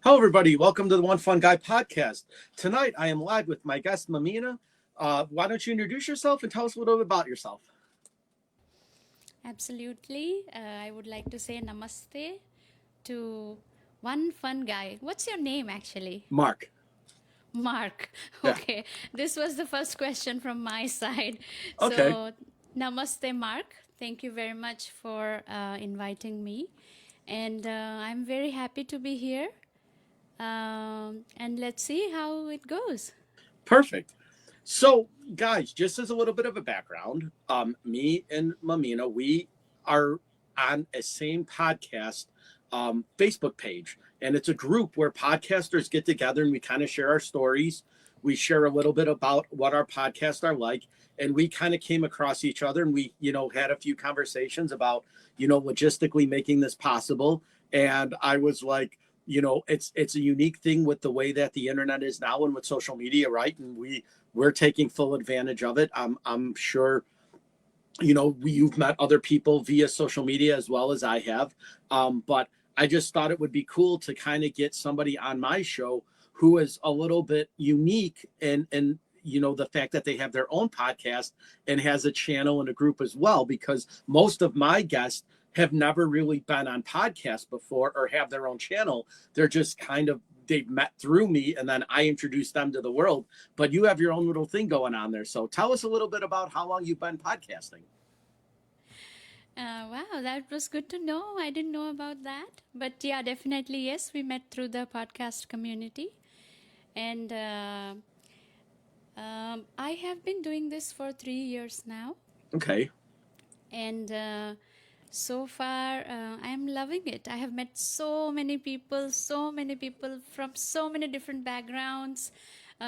Hello, everybody. Welcome to the One Fun Guy podcast. Tonight, I am live with my guest, Mamina. Why don't you introduce yourself and tell us a little bit about yourself? Absolutely. I would like to say namaste to one fun guy. What's your name actually? Mark. Mark. Yeah. Okay. This was the first question from my side. Okay. So, namaste, Mark. Thank you very much for inviting me. And I'm very happy to be here. And let's see how it goes. Perfect. So, guys, just as a little bit of a background, me and Mamina, we are on a same podcast Facebook page, and it's a group where podcasters get together and we kind of share our stories. We share a little bit about what our podcasts are like, and we kind of came across each other, and we, had a few conversations about, logistically making this possible. And I was like, it's a unique thing with the way that the internet is now and with social media, right? And we're taking full advantage of it. I'm sure you've met other people via social media as well as I have, but I just thought it would be cool to kind of get somebody on my show who is a little bit unique, and the fact that they have their own podcast and has a channel and a group as well, because most of my guests have never really been on podcasts before or have their own channel. They're just kind of, they've met through me and then I introduced them to the world. But you have your own little thing going on there. So tell us a little bit about how long you've been podcasting. Wow, that was good to know. I didn't know about that. But yeah, definitely, yes, we met through the podcast community. And I have been doing this for 3 years now, Okay. and so far I am loving it. I have met so many people from so many different backgrounds.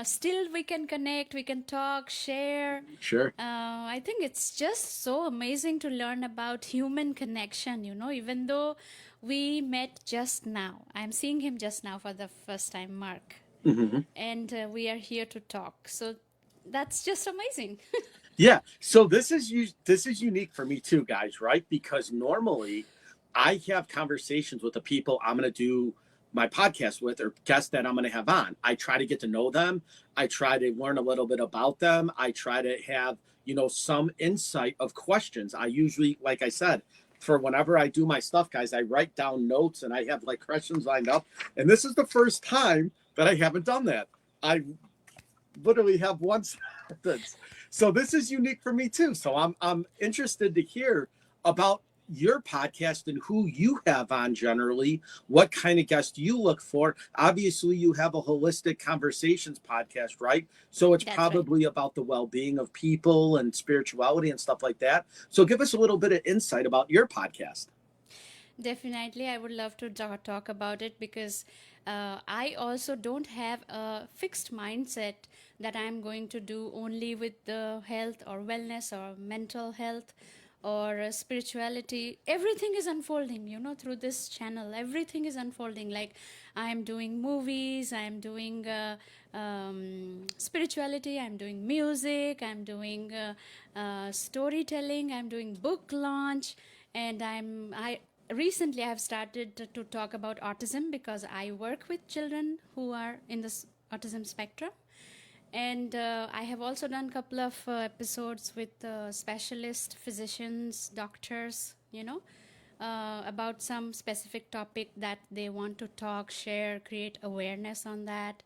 Still, we can connect, we can talk, share. Sure. I think it's just so amazing to learn about human connection, even though we met just now. I'm seeing him just now for the first time, Mark, Hmm. and we are here to talk. So that's just amazing. Yeah. So this is unique for me too, guys, right? Because normally I have conversations with the people I'm going to do my podcast with or guests that I'm going to have on. I try to get to know them. I try to learn a little bit about them. I try to have, some insight of questions. I usually, like I said, for whenever I do my stuff, guys, I write down notes and I have like questions lined up. And this is the first time that I haven't done that. I literally have one sentence. So this is unique for me too. So I'm interested to hear about your podcast and who you have on generally, what kind of guest you look for. Obviously, you have a holistic conversations podcast, right? So it's That's right. probably about the well-being of people and spirituality and stuff like that. So give us a little bit of insight about your podcast. Definitely, I would love to talk about it because I also don't have a fixed mindset that I'm going to do only with the health or wellness or mental health or spirituality. Everything is unfolding, through this channel. Everything is unfolding. Like I'm doing movies, I'm doing spirituality, I'm doing music, I'm doing storytelling, I'm doing book launch, and I recently I have started to talk about autism because I work with children who are in this autism spectrum, and I have also done a couple of episodes with specialist physicians, doctors, about some specific topic that they want to talk, share, create awareness on that,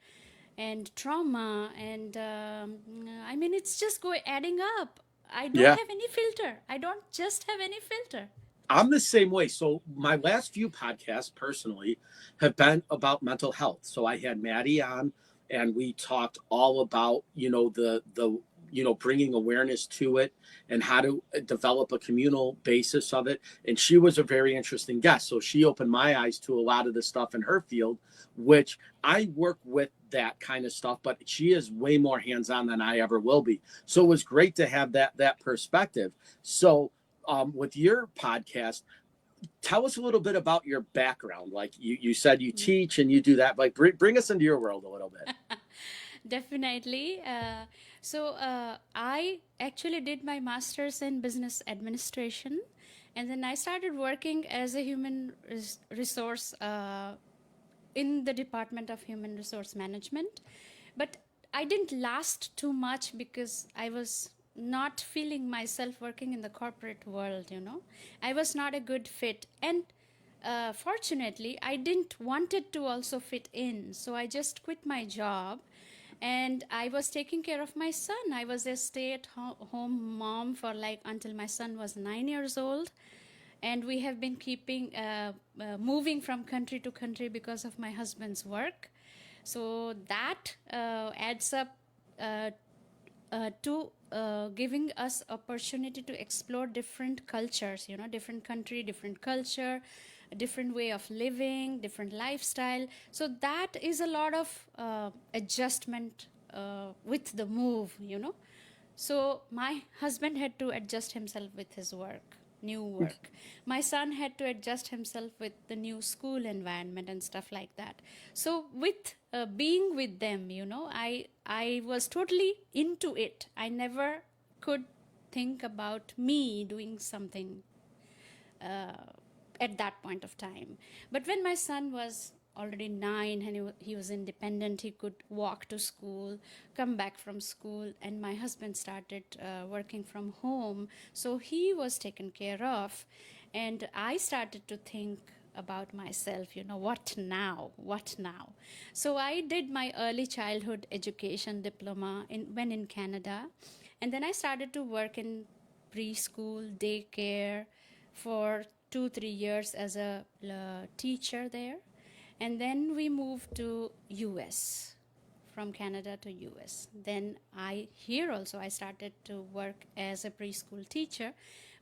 and trauma, and I mean it's just adding up. I don't Yeah. have any filter. I don't just have any filter. I'm the same way. So my last few podcasts personally have been about mental health. So I had Maddie on and we talked all about, bringing awareness to it and how to develop a communal basis of it. And she was a very interesting guest. So she opened my eyes to a lot of the stuff in her field, which I work with that kind of stuff, but she is way more hands-on than I ever will be. So it was great to have that perspective. So with your podcast, tell us a little bit about your background. Like you said, you teach and you do that. Like bring us into your world a little bit. Definitely. So I actually did my master's in business administration, and then I started working as a human resource in the Department of Human Resource Management. But I didn't last too much because I was not feeling myself working in the corporate world, you know. I was not a good fit. And fortunately, I didn't wanted to also fit in. So I just quit my job and I was taking care of my son. I was a stay-at-home mom for like until my son was 9 years old, and we have been keeping moving from country to country because of my husband's work. So that adds up uh, to giving us opportunity to explore different cultures, you know, different country, different culture, a different way of living, different lifestyle. So that is a lot of adjustment with the move, you know. So my husband had to adjust himself with his work, new work. My son had to adjust himself with the new school environment and stuff like that. So with being with them, you know, I was totally into it. I never could think about me doing something at that point of time. But when my son was already 9 and he was independent, he could walk to school, come back from school, and my husband started working from home. So he was taken care of. And I started to think about myself, you know, what now? What now? So I did my early childhood education diploma when in Canada. And then I started to work in preschool, daycare, for 2 3 years as a teacher there, and then we moved to US, from Canada to US. Then I here also I started to work as a preschool teacher,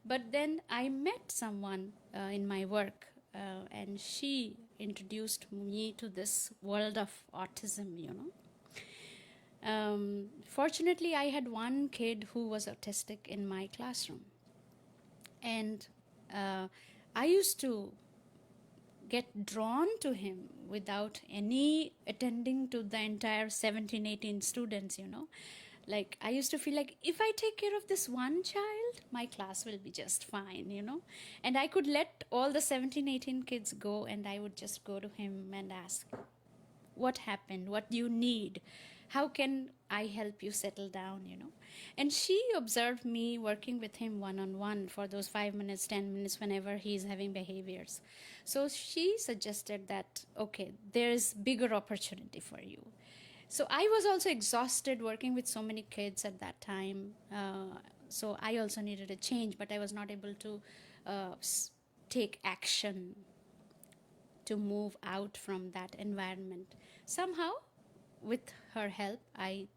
but then I met someone in my work, and she introduced me to this world of autism, you know. Fortunately, I had one kid who was autistic in my classroom, and I used to get drawn to him without any attending to the entire 17 18 students, you know. Like I used to feel like if I take care of this one child, my class will be just fine, you know. And I could let all the 17 18 kids go, and I would just go to him and ask, what happened, what do you need, how can I help you settle down, you know. And she observed me working with him one on one for those 5 minutes 10 minutes whenever he's having behaviors. So she suggested that, okay, there's bigger opportunity for you. So I was also exhausted working with so many kids at that time, so I also needed a change, but I was not able to uh, take action to move out from that environment. Somehow, with her help, I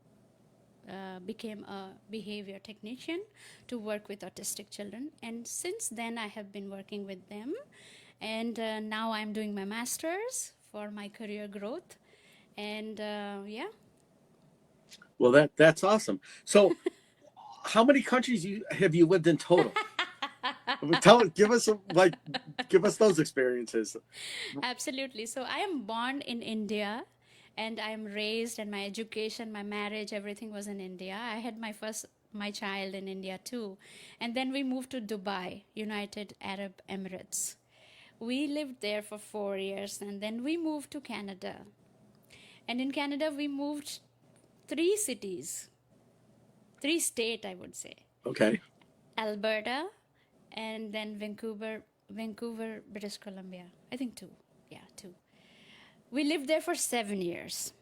became a behavior technician to work with autistic children. And since then, I have been working with them. And now I'm doing my master's for my career growth. And yeah. Well, that's awesome. So, how many countries have you lived in total? Give us give us those experiences. Absolutely. So I am born in India, and I am raised, and my education, my marriage, everything was in India. I had my child in India too. And then we moved to Dubai, United Arab Emirates. We lived there for 4 years, and then we moved to Canada. And in Canada we moved 3 cities, 3 states, I would say. Okay. Alberta, and then Vancouver, British Columbia. I think two. Yeah, two. We lived there for 7 years.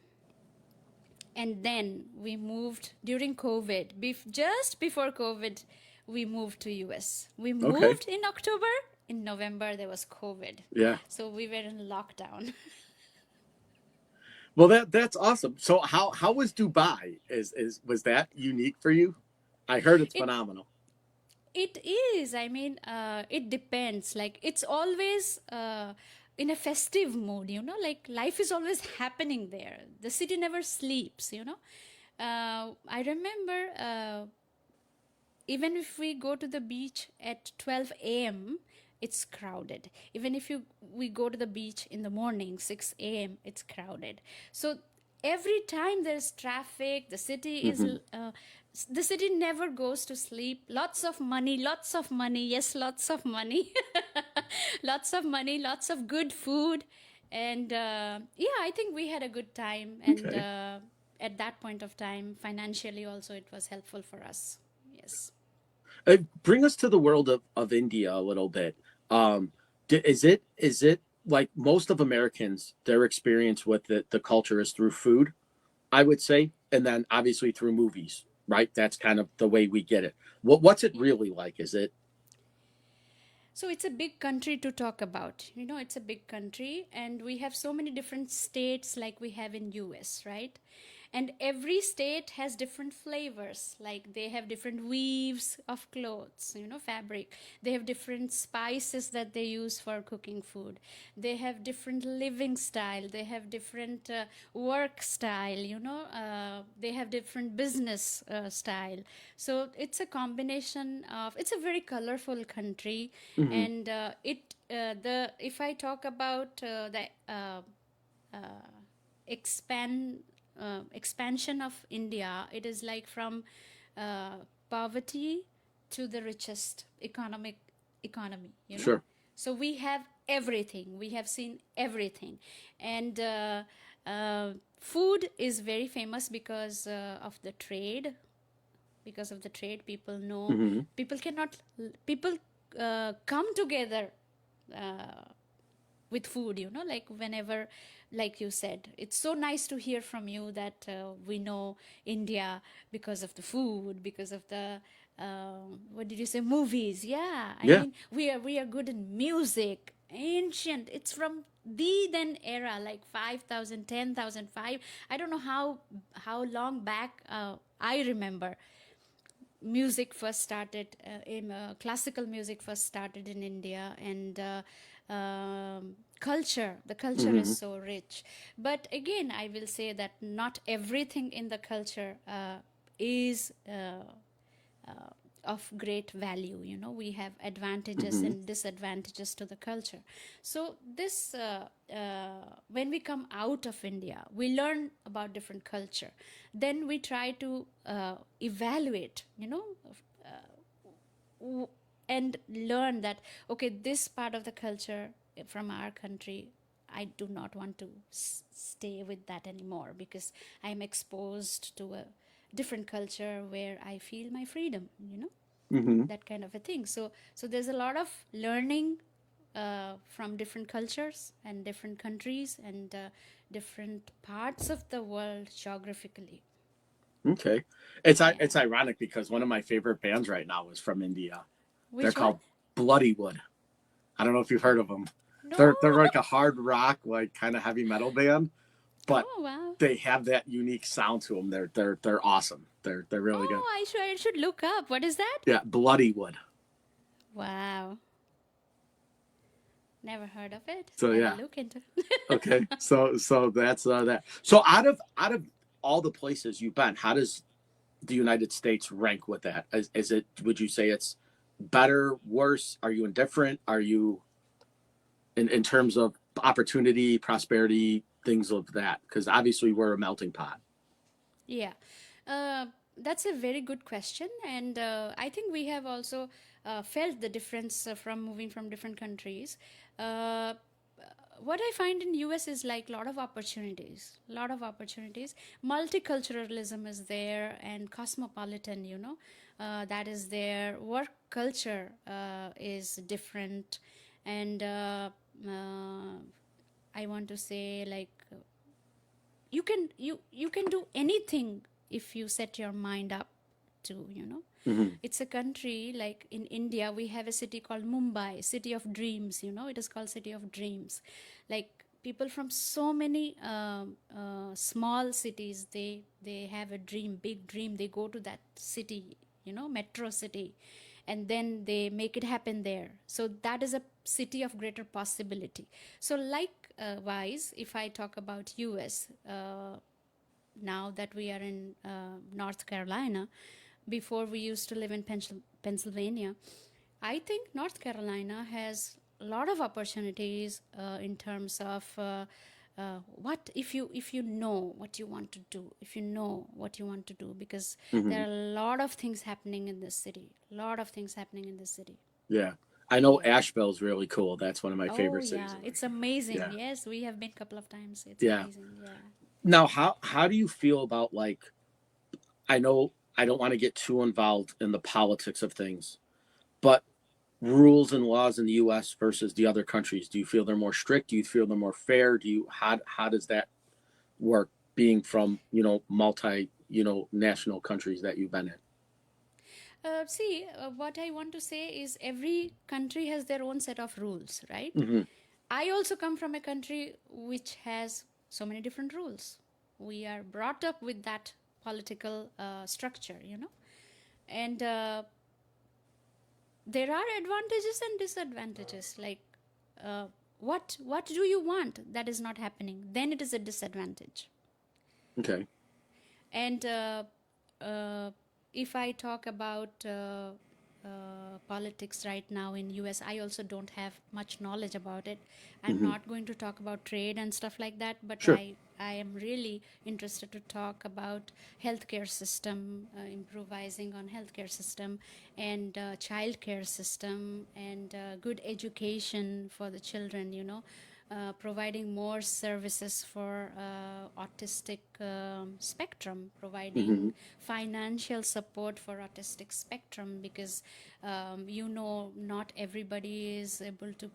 And then we moved during COVID. Just before COVID, we moved to US. We Okay. moved in October. In November, there was COVID. Yeah. So we were in lockdown. Well, that's awesome. So, how was Dubai? Is was that unique for you? I heard it's It phenomenal. It is. I mean, it depends. Like, it's always in a festive mood, you know, like life is always happening there. The city never sleeps, you know. I remember even if we go to the beach at 12 a.m., it's crowded. Even if we go to the beach in the morning 6 a.m., it's crowded. So every time there's traffic, Hmm. the city never goes to sleep. Lots of money, yes, lots of money. Lots of money, lots of good food, And yeah, I think we had a good time. And Okay. at that point of time, financially also, it was helpful for us. Yes. Bring us to the world of India a little bit. Is it like most of Americans, their experience with the culture is through food, I would say, and then obviously through movies, right? That's kind of the way we get it. What's it Yeah. really like? Is it? So it's a big country to talk about. You know, it's a big country and we have so many different states like we have in US, right? And every state has different flavors. Like they have different weaves of clothes, you know, fabric. They have different spices that they use for cooking food. They have different living style. They have different work style, you know. They have different business style. So it's a combination of, it's a very colorful country. Hmm. And if I talk about the expand expansion of India, it is like from uh, poverty to the richest economy, you know. Sure. So we have everything. We have seen everything, and food is very famous because of the trade. Because of the trade, people know, Hmm. people cannot, people come together uh, with food, you know, like whenever, like you said, it's so nice to hear from you that we know India because of the food, because of the what did you say, movies. Yeah, I Yeah. mean, we are good in music, ancient, it's from the then era, like 5000, 10,005. I don't know how long back. I remember music first started classical music first started in India. And the culture is Hmm. so rich. But again, I will say that not everything in the culture is of great value. You know, we have advantages Hmm. and disadvantages to the culture. So this when we come out of India, we learn about different culture. Then we try to evaluate, you know, w- and learn that, okay, this part of the culture from our country, I do not want to stay with that anymore, because I'm exposed to a different culture where I feel my freedom, you know, Hmm. that kind of a thing. So there's a lot of learning from different cultures and different countries and different parts of the world geographically. Okay. Yeah. It's ironic because one of my favorite bands right now is from India. They're Which one? called Bloodywood. I don't know if you've heard of them. No. They're like a hard rock, like kind of heavy metal band, but Oh, wow. they have that unique sound to them. They're awesome. They're really good. Oh, I should look up. What is that? Yeah, Bloodywood. Wow. Never heard of it. So I will yeah. look into. Okay. So that's that. So out of all the places you've been, how does the United States rank with that? Is it, would you say it's better, worse? Are you indifferent? Are you in terms of opportunity, prosperity, things of that? Because obviously we're a melting pot. Yeah, uh, that's a very good question, and I think we have also felt the difference from moving from different countries. Uh, what I find in US is like lot of opportunities. Multiculturalism is there, and cosmopolitan, you know, that is there. Work culture is different, and I want to say, like, you can do anything if you set your mind up to, you know. Hmm. It's a country, like in India we have a city called Mumbai, city of dreams, you know, it is called city of dreams. Like people from so many small cities, they have a dream, big dream, they go to that city, you know, metro city, and then they make it happen there. So that is a city of greater possibility. So like wise, if I talk about US, now that we are in North Carolina, before we used to live in Pennsylvania, I think North Carolina has a lot of opportunities in terms of what if you know what you want to do, if you know what you want to do, because Hmm. there are a lot of things happening in this city, a lot of things happening in this city. Yeah. I know Yeah. Asheville's really cool. That's one of my Oh, favorite cities yeah. in It's Michigan. amazing. Yeah, Yes, we have been a couple of times. It's yeah. amazing. Yeah. Now, how do you feel about like? I know I don't want to get too involved in the politics of things, but rules and laws in the U.S. versus the other countries. Do you feel they're more strict? Do you feel they're more fair? Do you how does that work? Being from multi national countries that you've been See, what I want to say is every country has their own set of rules, right? in. I also come from a country which has so many different rules. We are brought up with that political structure, and there are advantages and disadvantages. Like, uh, what do you want that is not happening? Then it is a disadvantage. Okay. And uh, if I talk about politics right now in US, I also don't have much knowledge about it. I'm Hmm. not going to talk about trade and stuff like that, but Sure. I am really interested to talk about healthcare system, improvising on healthcare system, and childcare system, and good education for the children. Providing more services for autistic spectrum, Hmm. providing financial support for autistic spectrum, because not everybody is able to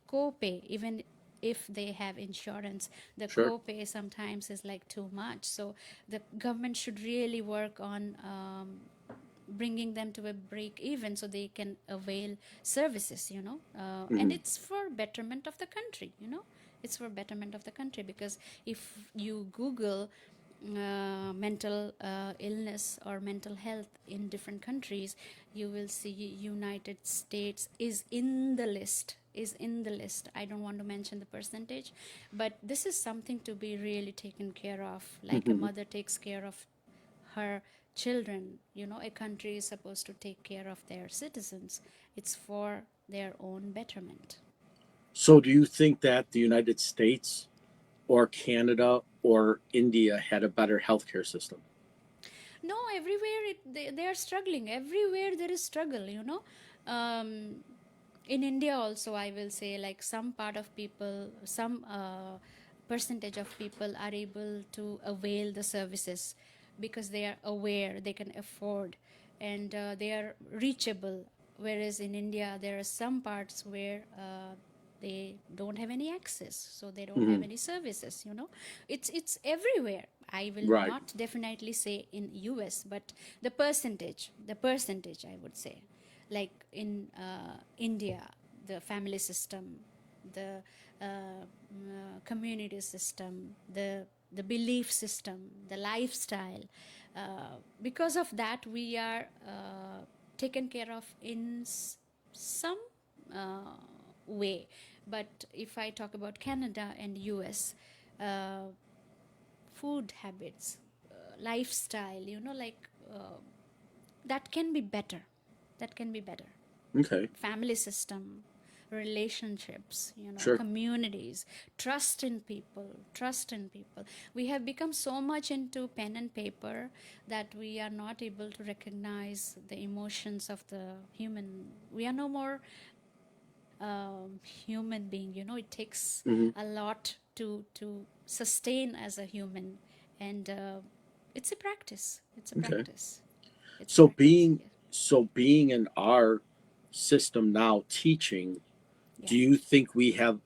co-pay, even if they have insurance. The Sure. co-pay sometimes is like too much, so the government should really work on bringing them to a break even so they can avail services, and Hmm. it's for betterment of the country. It's for betterment of the country, because if you Google mental illness or mental health in different countries, you will see United States is in the list. I don't want to mention the percentage, but this is something to be really taken care of, like a Hmm. mother takes care of her children. A country is supposed to take care of their citizens. It's for their own betterment. So, do you think that the United States or Canada or India had a better healthcare system? No, everywhere they are struggling. Everywhere there is struggle. Um, in India also, I will say, like, some part of people, some percentage of people are able to avail the services because they are aware, they can afford, and they are reachable. Whereas in India, there are some parts where they don't have any access, so they don't have Hmm. any services. It's everywhere. I will Right. not definitely say in US, but the percentage I would say, like in India, the family system, the community system, the belief system, the lifestyle. Because of that, we are taken care of in some uh, way. But if I talk about Canada and US, uh, food habits, lifestyle, that can be better. That can be better. Okay. Family system, relationships, Sure. communities, trust in people. We have become so much into pen and paper that we are not able to recognize the emotions of the human. We are no more human being. It takes Hmm. a lot to sustain as a human, and Okay. it's a So practice. being Yeah. being in our system now teaching, Yeah. do you think we have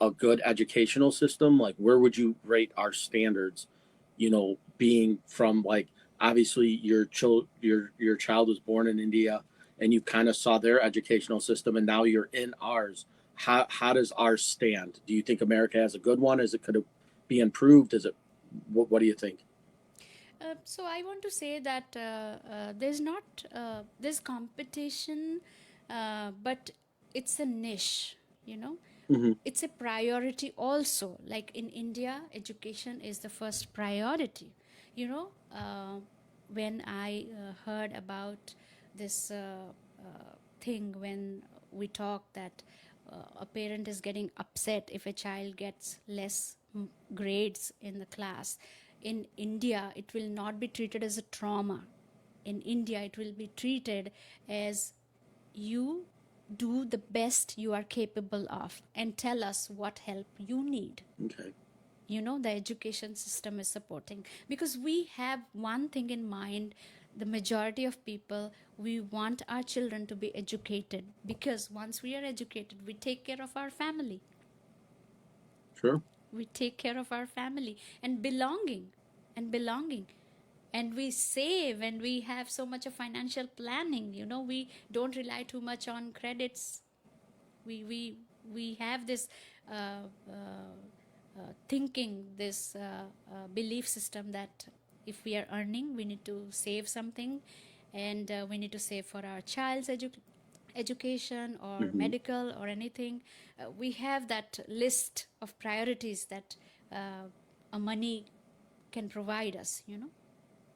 a good educational system? Like, where would you rate our standards? Being from, like, obviously your child was born in India, and you kind of saw their educational system, and now you're in ours. How does ours stand? Do you think America has a good one? Is it could it be improved? Is it what do you think? So I want to say that there's not there's competition, but it's a niche. You know, Hmm. it's a priority also. Like in India, education is the first priority. You know, when I heard about this thing, when we talk that a parent is getting upset if a child gets less grades in the class. In India, it will not be treated as a trauma. In India, it will be treated as you. do the best you are capable of and tell us what help you need. Okay. The education system is supporting, because we have one thing in mind. The majority of people, we want our children to be educated, because once we are educated, we take care of our family. Sure. We take care of our family and belonging, and we save, and we have so much of financial planning. We don't rely too much on credits. We have this uh, thinking, this belief system, that if we are earning, we need to save something, and we need to save for our child's education or Hmm. medical or anything. We have that list of priorities that uh, a money can provide us.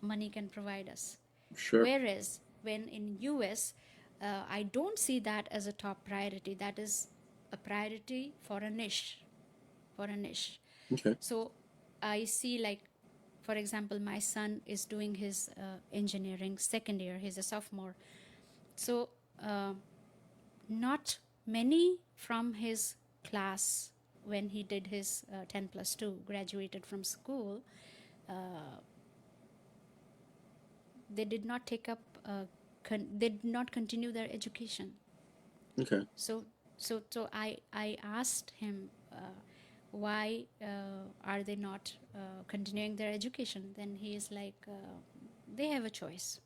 Money can provide us. Sure. Whereas when in US, I don't see that as a top priority. That is a priority for a niche, for a niche. Okay. So I see, like, for example, my son is doing his engineering second year. He's a sophomore. So not many from his class, when he did his 10 plus 2, graduated from school, they did not take up, they did not continue their education. Okay. So I asked him, why are they not continuing their education? Then he is like, they have a choice.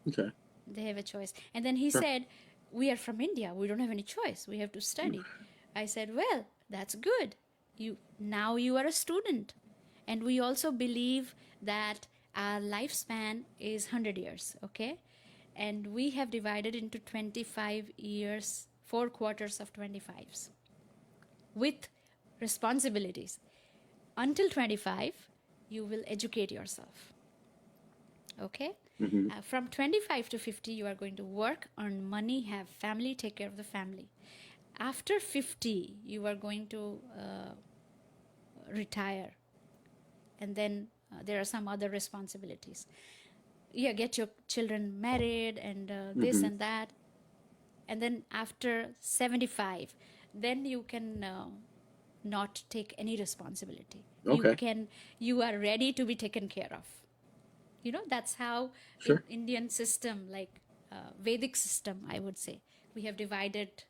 Okay. They have a choice. And then he Sure. said, we are from India. We don't have any choice. We have to study. I said, well, that's good. You are a student. And we also believe that our lifespan is 100 years, okay? And we have divided into 25 years, 4 quarters of 25s, with responsibilities. Until 25, you will educate yourself. Okay? Hmm. From 25 to 50, you are going to work, earn money, have family, take care of the family. After 50, you are going to retire. And then there are some other responsibilities. Yeah, get your children married, and this Hmm. and that. And then after 75, then you can not take any responsibility. Okay. You are ready to be taken care of. That's how in Sure. Indian system, like Vedic system, I would say, we have divided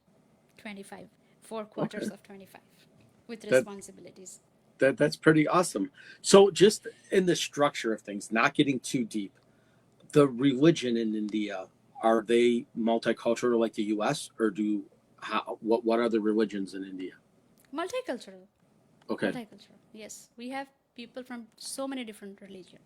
25, 4 quarters Okay. of 25, with That responsibilities. that's pretty awesome. So just in the structure of things, not getting too deep, the religion in India, are they multicultural like the US, or what are the religions in India? Multicultural. Okay. Multicultural, yes. We have people from so many different religions.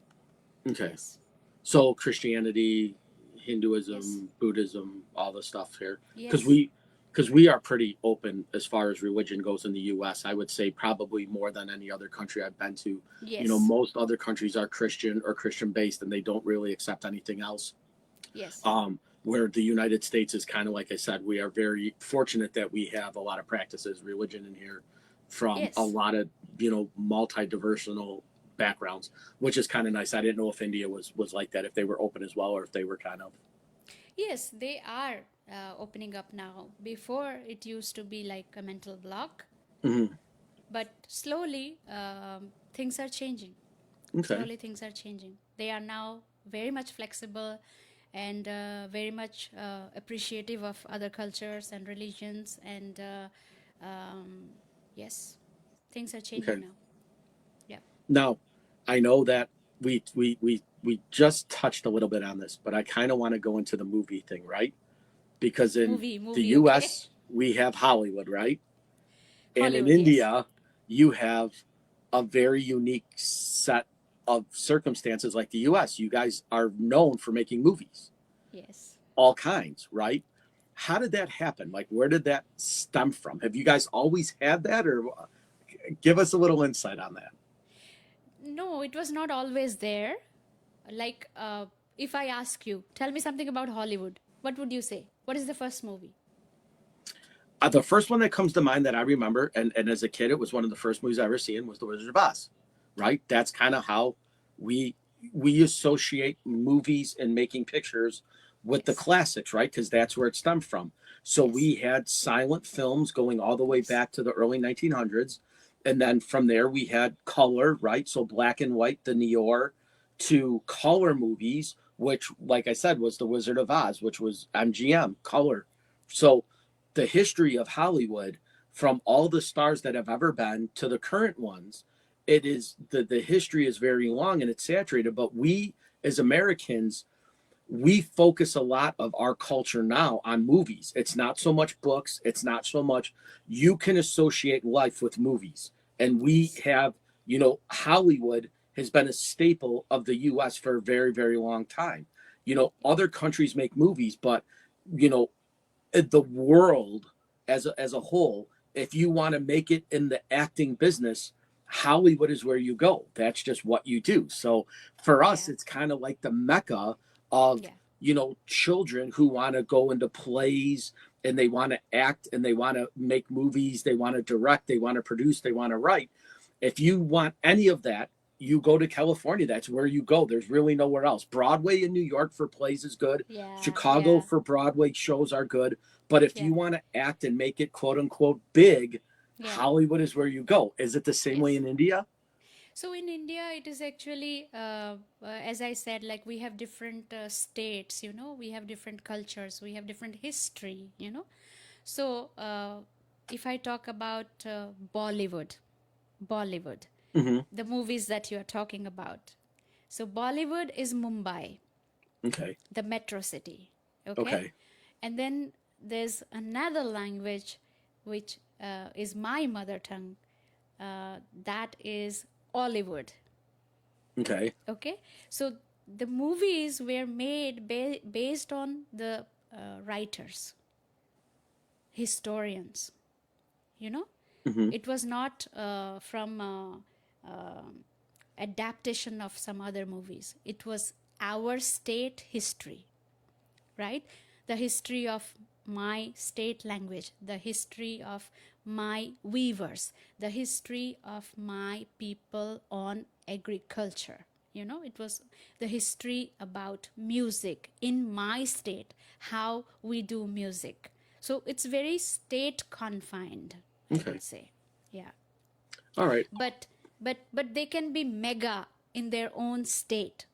Okay. Yes. So Christianity, Yes. Hinduism, Buddhism, all the stuff here, because Yes. we are pretty open as far as religion goes in the U.S. I would say probably more than any other country I've been to. Yes. Most other countries are Christian or Christian based, and they don't really accept anything else. Yes. Where the United States is kind of like I said, we are very fortunate that we have a lot of practices, religion in here, from a Yes. lot of multi-diversitional backgrounds, which is kind of nice. I didn't know if India was like that, if they were open as well, or if they were kind of. Yes, they are opening up now. Before, it used to be like a mental block, Mhm. but slowly things are changing. Okay. Slowly things are changing. They are now very much flexible, and very much appreciative of other cultures and religions. And yes, things are changing Okay. now. Yeah. Now, I know that we just touched a little bit on this, but I kind of want to go into the movie thing, right? Because in the Movie, okay. U.S. we have Hollywood, right? And in Hollywood, yes. India, you have a very unique set of circumstances like the US. You guys are known for making movies, Yes. all kinds, right? How did that happen? Like, where did that stem from? Have you guys always had that, or give us a little insight on that? No, it was not always there. Like, if I ask you, tell me something about Hollywood, what would you say? What is the first movie? The first one that comes to mind that I remember, and as a kid, it was one of the first movies I ever seen, was The Wizard of Oz. Right? That's kind of how we we associate movies and making pictures with the Yes. classics, right? Because that's where it stemmed from. So Yes. we had silent films going all the way Yes. back to the early 1900s. And then from there, we had color, right? So black and white, the Neor, to color movies, which, like I said, was The Wizard of Oz, which was MGM, color. So the history of Hollywood, from all the stars that have ever been to the current ones, it is the history is very long and it's saturated. But we as Americans, we focus a lot of our culture now on movies. It's not so much books, it's not so much, you can associate life with movies. And we Yes. have, Hollywood has been a staple of the US for a very, very long time. Other countries make movies, but, you know, the world as a whole, if you want to make it in the acting business, Hollywood is where you go. That's just what you do. So for us, Yeah. it's kind of like the mecca of, Yeah. children who want to go into plays and they want to act and they want to make movies, they want to direct, they want to produce, they want to write. If you want any of that, you go to California. That's where you go. There's really nowhere else. Broadway in New York for plays is good. Yeah. Chicago Yeah. for Broadway shows are good. But if Yeah. you want to act and make it quote unquote big, Yeah. Hollywood is where you go. Is it the same way Yes. in India? So in India, it is actually, as I said, like we have different states, we have different cultures, we have different history. So if I talk about Bollywood, Hmm. the movies that you are talking about. So Bollywood is Mumbai, Okay. the metro city, okay? Okay. And then there's another language which is my mother tongue, that is Hollywood. Okay. Okay, so the movies were made based on the writers, historians, you know Hmm. it was not from adaptation of some other movies. It was our state history, right? The history of my state language, the history of my weavers, the history of my people on agriculture. It was the history about music in my state, how we do music. So it's very state confined, I Okay. would say. Yeah. All right. But they can be mega in their own state.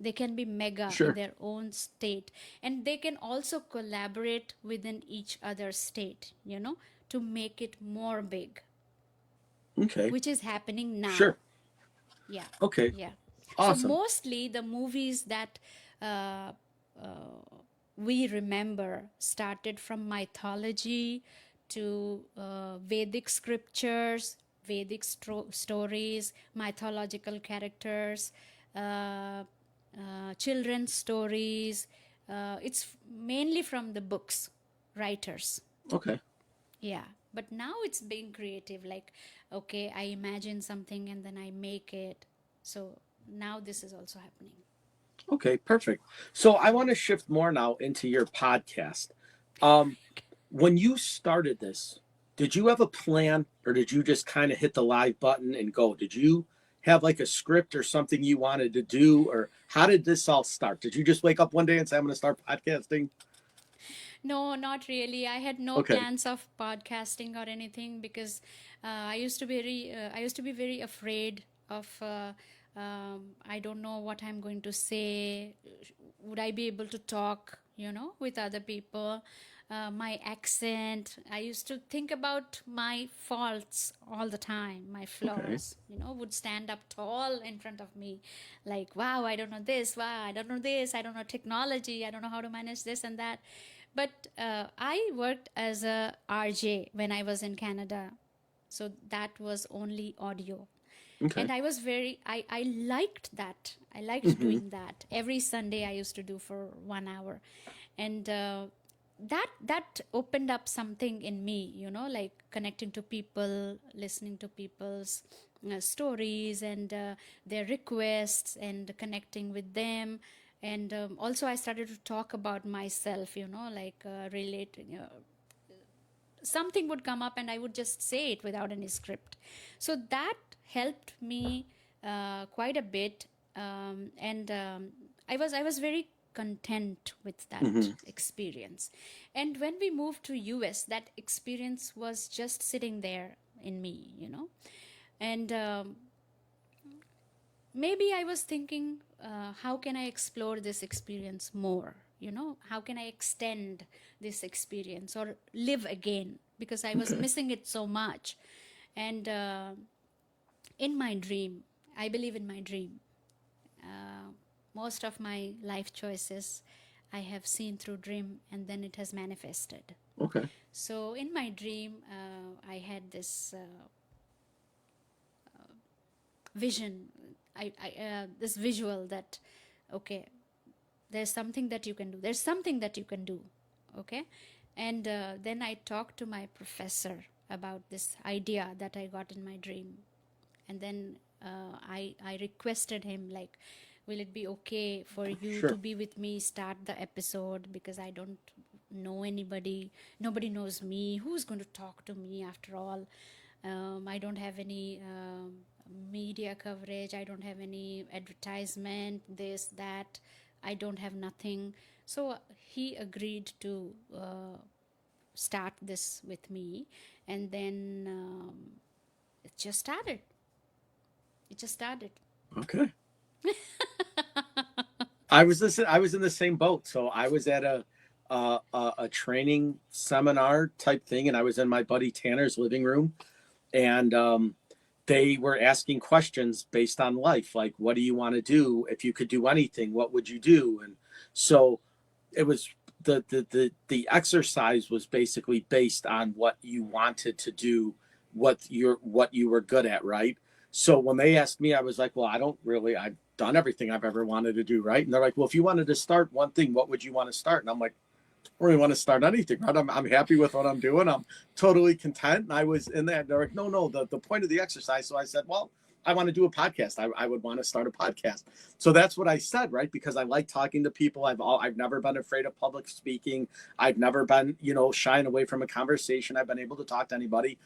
They can be mega in Sure. their own state, and they can also collaborate within each other state, to make it more big, Okay. which is happening now. Sure. Yeah. Okay. Yeah. So Awesome. mostly the movies that uh, uh, we remember started from mythology to Vedic scriptures, Vedic stories, mythological characters, children's stories. It's mainly from the books, writers. Okay. Yeah, but now it's being creative. Like, okay, I imagine something and then I make it. So now this is also happening. Okay. Perfect. So I want to shift more now into your podcast. Um, when you started this, did you have a plan or did you just kind of hit the live button and go? Did you have like a script or something you wanted to do? Or how did this all start? Did you just wake up one day and say, I'm going to start podcasting? No, not really. I had no Okay. plans of podcasting or anything because I used to be very afraid of. I don't know what I'm going to say. Would I be able to talk, with other people? My accent. I used to think about my faults all the time, my Okay. flaws, would stand up tall in front of me. Like, wow, I don't know this. Wow, I don't know this. I don't know technology. I don't know how to manage this and that. But I worked as a RJ when I was in Canada. So that was only audio. And Okay. I liked that. I liked Hmm. doing that. Every Sunday I used to do for 1 hour. And that opened up something in me, like connecting to people, listening to people's stories and their requests and connecting with them. And also I started to talk about myself, like relating, something would come up and I would just say it without any script. So that helped me quite a bit. And I was very content with that Mm-hmm. experience. And when we moved to US, that experience was just sitting there in me, and maybe I was thinking, how can I explore this experience more? How can I extend this experience or live again? Because I was Okay. missing it so much. And in my dream, I believe in my dream. Uh, Most of my life choices I have seen through dream, and then it has manifested. Okay. So in my dream, I had this vision, this visual that, okay, there's something that you can do. There's something that you can do. Okay. And then I talked to my professor about this idea that I got in my dream. And then I requested him, like, will it be okay for you to Sure. be with me, start the episode, because I don't know anybody. Nobody knows me. Who's going to talk to me after all? I don't have any media coverage. I don't have any advertisement, this, that. I don't have nothing. So he agreed to start this with me. And then it just started. It just started. Okay. I was in the same boat. So I was at a training seminar type thing, and I was in my buddy Tanner's living room, and they were asking questions based on life, like, what do you want to do? If you could do anything, what would you do? And so it was the exercise was basically based on what you wanted to do, what you were good at, right? So when they asked me, I was like, well, I've done everything I've ever wanted to do, right? And they're like, well, if you wanted to start one thing, what would you want to start? And I'm like, I don't really want to start anything, right? I'm happy with what I'm doing. I'm totally content. And I was in that. They're like, no, the point of the exercise. So I said, well, I want to do a podcast. I would want to start a podcast. So that's what I said, right? Because I like talking to people. I've never been afraid of public speaking. I've never been, shying away from a conversation. I've been able to talk to anybody.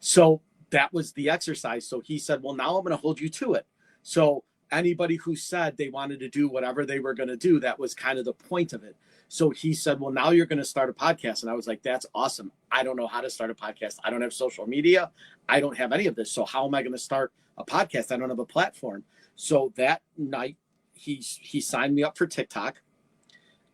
So that was the exercise. So he said, well, now I'm going to hold you to it. So anybody who said they wanted to do whatever they were going to do, that was kind of the point of it. So he said, well, now you're going to start a podcast. And I was like, that's awesome. I don't know how to start a podcast. I don't have social media. I don't have any of this. So how am I going to start a podcast? I don't have a platform. So that night, he signed me up for TikTok.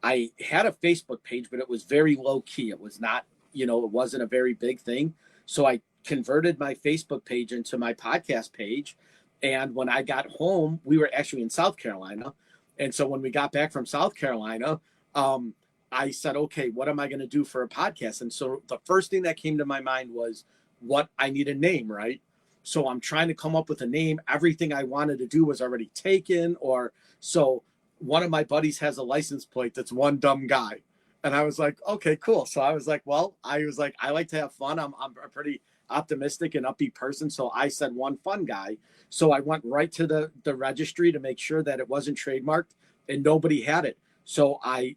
I had a Facebook page, but it was very low key. It was not, it wasn't a very big thing. So I converted my Facebook page into my podcast page. And when I got home, we were actually in South Carolina. And so when we got back from South Carolina, um, I said, okay, what am I going to do for a podcast? And so the first thing that came to my mind was what I need a name, right? So I'm trying to come up with a name. Everything I wanted to do was already taken. Or so one of my buddies has a license plate that's one dumb guy. And I was like, okay, cool. So I was like, I like to have fun. I'm a pretty optimistic and upbeat person. So I said one fun guy. So I went right to the registry to make sure that it wasn't trademarked, and nobody had it. So I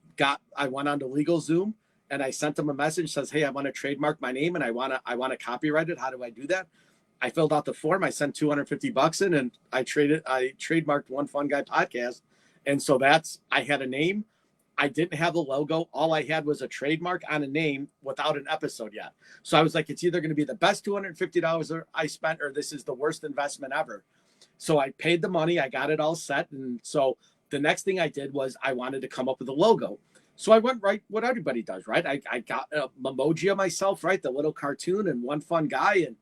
went on to LegalZoom and I sent them a message, says, hey, I want to trademark my name and I want to copyright it. How do I do that? I filled out the form. I sent $250 in, and I trademarked One Fun Guy Podcast. And so I had a name. I didn't have a logo. All I had was a trademark on a name without an episode yet. So I was like, it's either going to be the best $250 I spent, or this is the worst investment ever. So I paid the money. I got it all set. And so the next thing I did was I wanted to come up with a logo. So I went right what everybody does, right? I got a emoji of myself, right? The little cartoon and One Fun Guy. And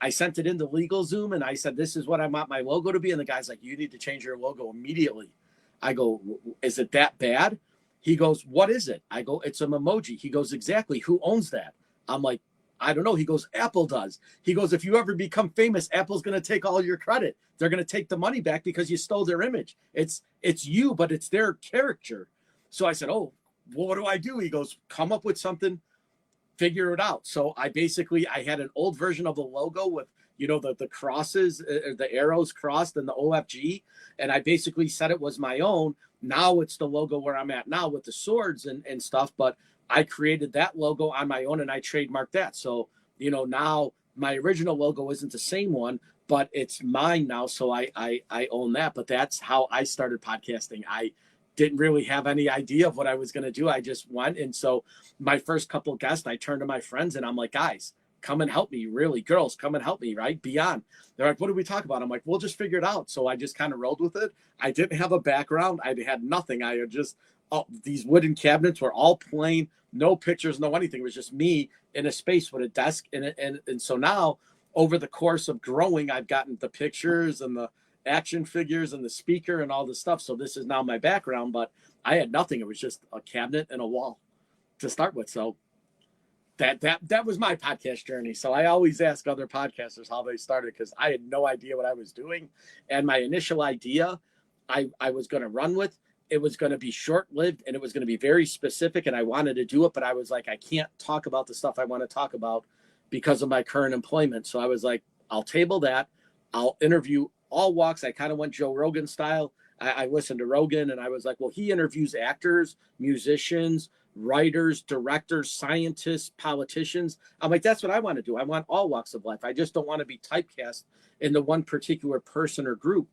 I sent it into LegalZoom and I said, this is what I want my logo to be. And the guy's like, you need to change your logo immediately. I go, is it that bad? He goes, what is it? I go, it's an emoji. He goes, exactly. Who owns that? I'm like, I don't know. He goes, Apple does. He goes, if you ever become famous, Apple's going to take all your credit. They're going to take the money back because you stole their image. It's you, but it's their character. So I said, oh, well, what do I do? He goes, come up with something, figure it out. So I had an old version of the logo with, the crosses, the arrows crossed and the OFG. And I basically said it was my own. Now it's the logo where I'm at now with the swords and stuff. But I created that logo on my own and I trademarked that. So, now my original logo isn't the same one, but it's mine now. So I own that. But that's how I started podcasting. didn't really have any idea of what I was going to do. I just went. And so my first couple guests, I turned to my friends and I'm like, guys, come and help me. Really, girls, come and help me, right? Beyond. They're like, what do we talk about? I'm like, we'll just figure it out. So I just kind of rolled with it. I didn't have a background. I had nothing. I had just, oh, these wooden cabinets were all plain, no pictures, no anything. It was just me in a space with a desk in it. And so now, over the course of growing, I've gotten the pictures and the action figures and the speaker and all this stuff. So this is now my background, but I had nothing. It was just a cabinet and a wall to start with. So that was my podcast journey. So I always ask other podcasters how they started because I had no idea what I was doing. And my initial idea I was going to run with, it was going to be short lived and it was going to be very specific. And I wanted to do it, but I was like, I can't talk about the stuff I want to talk about because of my current employment. So I was like, I'll table that. I'll interview all walks. I kind of went Joe Rogan style. I listened to Rogan and I was like, well, he interviews actors, musicians, writers, directors, scientists, politicians. I'm like, that's what I want to do. I want all walks of life. I just don't want to be typecast into one particular person or group.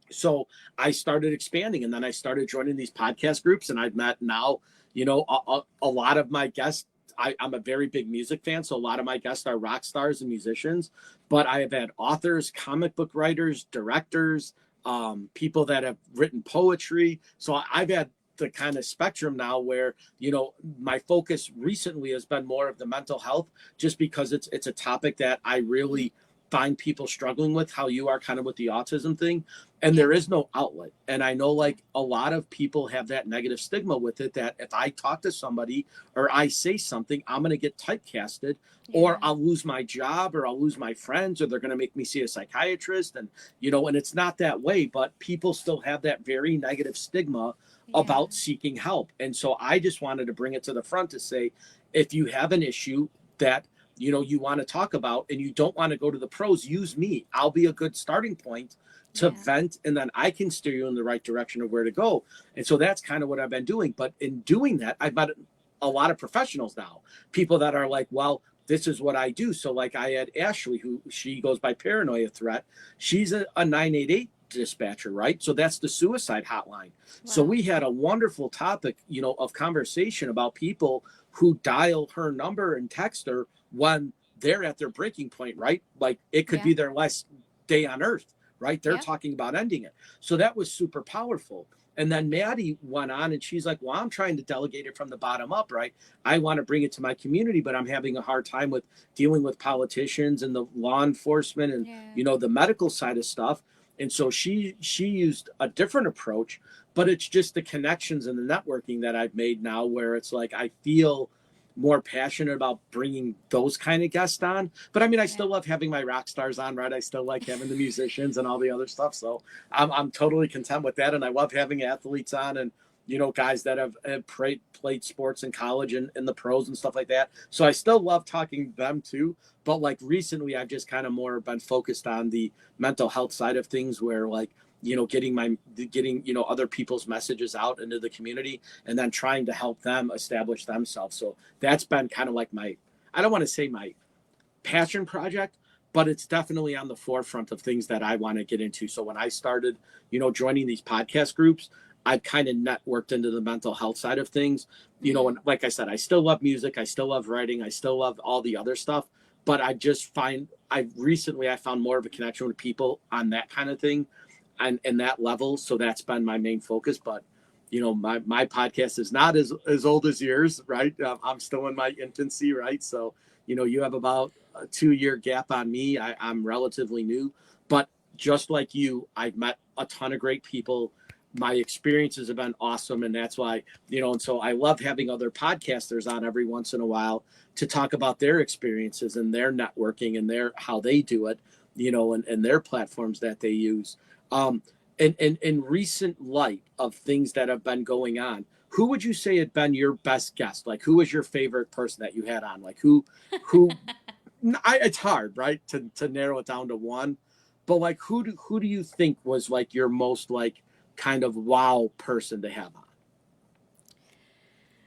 So I started expanding and then I started joining these podcast groups and I've met now, a lot of my guests. I'm a very big music fan. So a lot of my guests are rock stars and musicians, but I have had authors, comic book writers, directors, people that have written poetry. So I've had the kind of spectrum now where, my focus recently has been more of the mental health, just because it's a topic that I really find people struggling with, how you are kind of with the autism thing, and Yeah. there is no outlet. And I know like a lot of people have that negative stigma with it, that if I talk to somebody or I say something, I'm going to get typecasted, or Yeah. I'll lose my job, or I'll lose my friends, or they're going to make me see a psychiatrist. And and it's not that way, but people still have that very negative stigma Yeah. about seeking help. And so I just wanted to bring it to the front to say, if you have an issue that you want to talk about and you don't want to go to the pros, use me. I'll be a good starting point to Yeah. vent, and then I can steer you in the right direction of where to go. And so that's kind of what I've been doing. But in doing that, I've met a lot of professionals now, people that are like, well, this is what I do. So like I had Ashley, who she goes by Paranoia Threat. She's a 988 dispatcher, right? So that's the suicide hotline. So Wow. we had a wonderful topic, of conversation about people who dial her number and text her when they're at their breaking point, right? Like it could Yeah. be their last day on earth, right? They're Yeah. talking about ending it. So that was super powerful. And then Maddie went on and she's like, well, I'm trying to delegate it from the bottom up, right? I want to bring it to my community, but I'm having a hard time with dealing with politicians and the law enforcement and, Yeah. the medical side of stuff. And so she used a different approach, but it's just the connections and the networking that I've made now, where it's like I feel more passionate about bringing those kind of guests on. But I mean, I Yeah. still love having my rock stars on, right? I still like having the musicians and all the other stuff. So I'm totally content with that. And I love having athletes on and, guys that have played sports in college and the pros and stuff like that. So I still love talking to them too. But like recently, I've just kind of more been focused on the mental health side of things, where like, getting other people's messages out into the community and then trying to help them establish themselves. So that's been kind of like I don't want to say my passion project, but it's definitely on the forefront of things that I want to get into. So when I started, joining these podcast groups, I've kind of networked into the mental health side of things, and like I said, I still love music. I still love writing. I still love all the other stuff, but I found more of a connection with people on that kind of thing and that level. So that's been my main focus. But my podcast is not as old as yours, right? I'm still in my infancy, right? So you have about a 2 year gap on me. I'm relatively new, but just like you, I've met a ton of great people. My experiences have been awesome, and that's why and so I love having other podcasters on every once in a while to talk about their experiences and their networking and their how they do it, and their platforms that they use. um, and in recent light of things that have been going on, who would you say had been your best guest? Like, who was your favorite person that you had on? Like, who? It's hard, right, to narrow it down to one, but like, who do you think was like your most like kind of wow person to have on?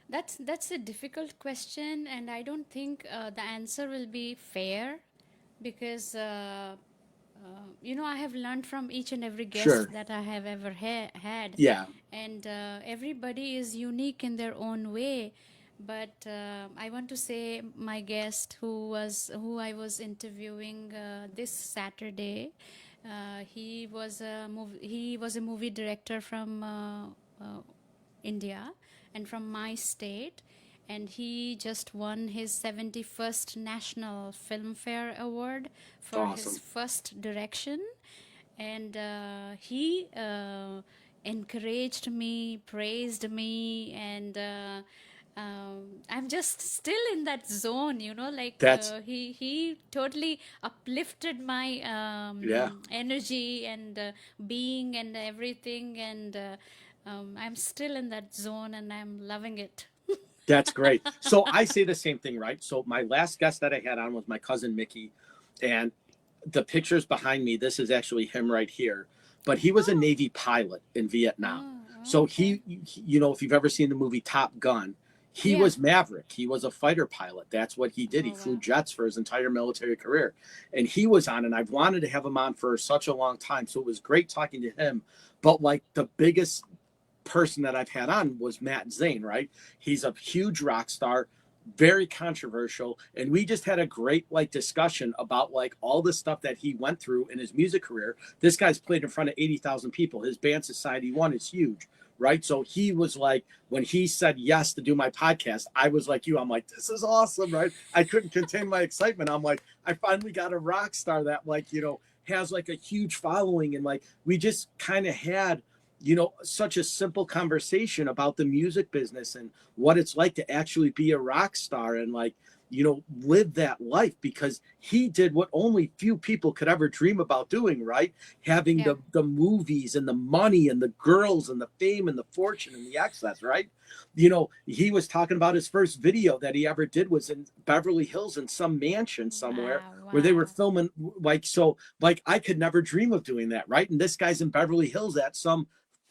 That's a difficult question, and I don't think the answer will be fair because I have learned from each and every guest Sure. that I have ever had, Yeah. and everybody is unique in their own way. But I want to say my guest, who I was interviewing this Saturday, he was a movie director from India and from my state, and he just won his 71st National Filmfare Award for his Awesome. first direction. And he encouraged me, praised me, and I'm just still in that zone, like That's, he totally uplifted my yeah. energy and being and everything, and I'm still in that zone and I'm loving it. That's great. So I say the same thing, right? So my last guest that I had on was my cousin Mickey, and the pictures behind me, this is actually him right here. But he was a Oh, Navy pilot in Vietnam. oh, So okay. if you've ever seen the movie Top Gun, he Yeah. was Maverick. He was a fighter pilot. That's what he did. He Oh, flew wow. jets for his entire military career. And he was on, and I've wanted to have him on for such a long time. So it was great talking to him. But like the biggest person that I've had on was Matt Zane, right? He's a huge rock star, very controversial, and we just had a great like discussion about like all the stuff that he went through in his music career. This guy's played in front of 80,000 people. His band Society 1 is huge, right? So he was like, when he said yes to do my podcast, I was like you. I'm like, this is awesome, right? I couldn't contain my excitement. I'm like, I finally got a rock star that like, has like a huge following, and like we just kind of had such a simple conversation about the music business and what it's like to actually be a rock star and like, live that life, because he did what only few people could ever dream about doing, right? Having Yeah. the movies and the money and the girls and the fame and the fortune and the access, right? He was talking about his first video that he ever did was in Beverly Hills in some mansion somewhere Wow, where they were wow. filming, like, so like I could never dream of doing that, right? And this guy's in Beverly Hills at some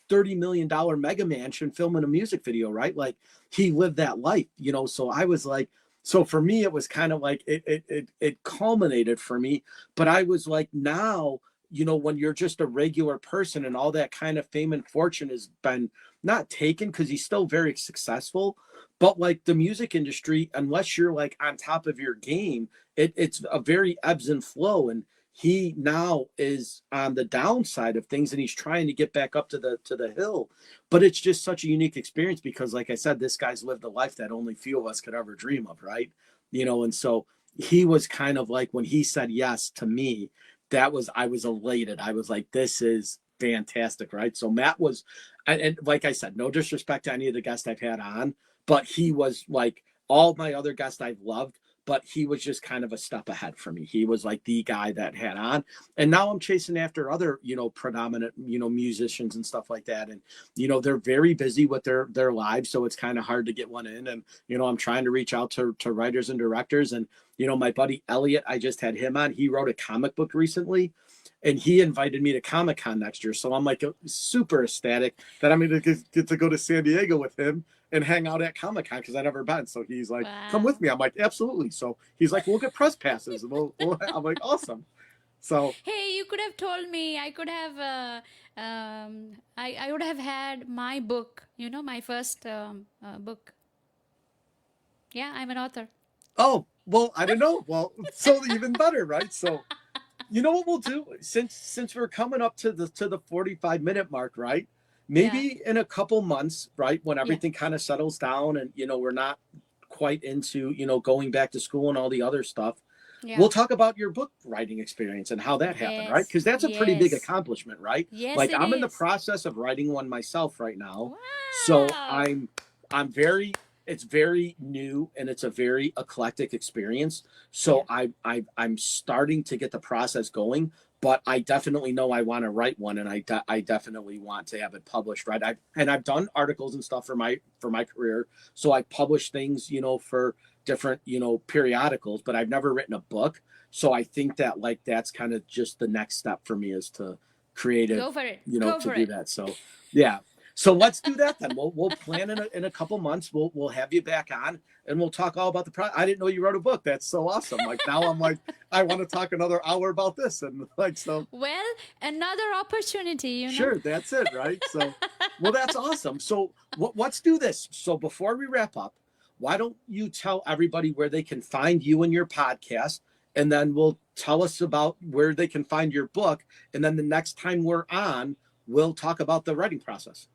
$30 million mega mansion filming a music video, right? Like he lived that life. So I was like, so for me, it was kind of like it culminated for me. But I was like, now, when you're just a regular person and all that kind of fame and fortune has been not taken, because he's still very successful, but like the music industry, unless you're like on top of your game, it's a very ebbs and flow. And he now is on the downside of things, and he's trying to get back up to the hill. But it's just such a unique experience because, like I said, this guy's lived a life that only few of us could ever dream of, right? And so he was kind of like, when he said yes to me, I was elated. I was like, this is fantastic, right? So Matt was, and like I said, no disrespect to any of the guests I've had on, but he was like all my other guests I've loved, but he was just kind of a step ahead for me. He was like the guy that had on. And now I'm chasing after other, predominant, musicians and stuff like that. And, they're very busy with their lives. So it's kind of hard to get one in. And, I'm trying to reach out to writers and directors. And, my buddy Elliot, I just had him on. He wrote a comic book recently, and he invited me to Comic Con next year. So I'm like super ecstatic that I'm going to get to go to San Diego with him and hang out at Comic Con, because I never been. So he's like, "Come with Wow. me." I'm like, "Absolutely." So he's like, "We'll get press passes." And I'm like, "Awesome." So Hey, you could have told me. I could have. I would have had my book. My first book. Yeah, I'm an author. oh well, I don't know. Well, so even better, right? So you know what we'll do, since we're coming up to the 45-minute mark, right? Yeah, Maybe in a couple months, right, when yeah, everything kind of settles down and we're not quite into going back to school and all the other stuff, yeah. we'll talk about your book writing experience and how that happened, right? Yes, Because that's a pretty big yes, accomplishment, right? yes. Like It I'm in the is. process of writing one myself right now. So Wow. I'm very it's very new, and it's a very eclectic experience. Yeah. So I'm starting to get the process going, but I definitely know I want to write one, and I definitely want to have it published, right? I've done articles and stuff for my career. So I publish things, for different, periodicals, but I've never written a book. So I think that like that's kind of just the next step for me, is to creative, Go for it. to Go for do it. that. So yeah. So let's do that then. We'll plan in a couple months. We'll have you back on and we'll talk all about the I didn't know you wrote a book. That's so awesome. Like now I'm like I want to talk another hour about this and like so. Well, another opportunity, you know. Sure, that's it, right? So, well, that's awesome. So let's do this. So before we wrap up, why don't you tell everybody where they can find you and your podcast, and then we'll tell us about where they can find your book, and then the next time we're on, we'll talk about the writing process.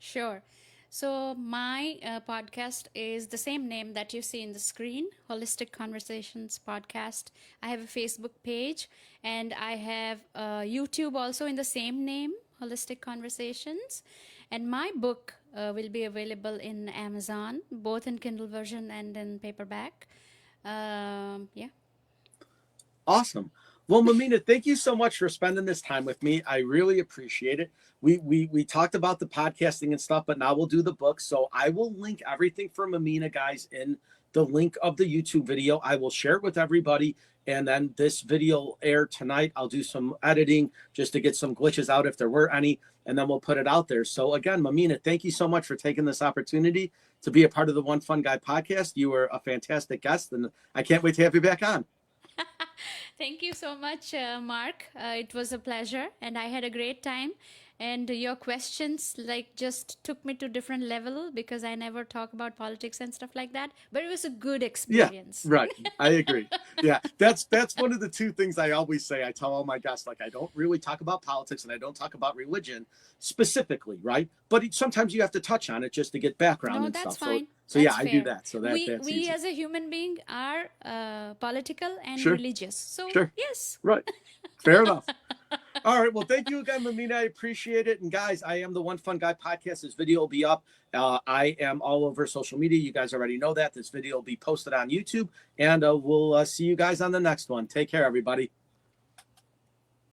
Sure. So, my podcast is the same name that you see in the screen, Holistic Conversations Podcast. I have a Facebook page and I have YouTube also in the same name, Holistic Conversations. And my book will be available in Amazon, both in Kindle version and in paperback. Yeah. Awesome. Well, Mamina, thank you so much for spending this time with me. I really appreciate it. We talked about the podcasting and stuff, but now we'll do the book. So I will link everything for Mamina, guys, in the link of the YouTube video. I will share it with everybody. And then this video will air tonight. I'll do some editing just to get some glitches out if there were any, and then we'll put it out there. So again, Mamina, thank you so much for taking this opportunity to be a part of the One Fun Guy podcast. You were a fantastic guest, and I can't wait to have you back on. Thank you so much, Mark. It was a pleasure, and I had a great time. And your questions like just took me to different level because I never talk about politics and stuff like that. But it was a good experience. Yeah, right. I agree. Yeah, that's one of the two things I always say. I tell all my guests, like, I don't really talk about politics and I don't talk about religion specifically, right? But sometimes you have to touch on it just to get background No, and that's stuff. fine. So That's yeah, I fair. do that. So we that's we easy. as a human being are political and Sure. religious. So Sure. yes. Right. Fair enough. All right. Well, thank you again, Mamina. I appreciate it. And guys, I am the One Fun Guy podcast. This video will be up. I am all over social media. You guys already know that. This video will be posted on YouTube. And we'll see you guys on the next one. Take care, everybody.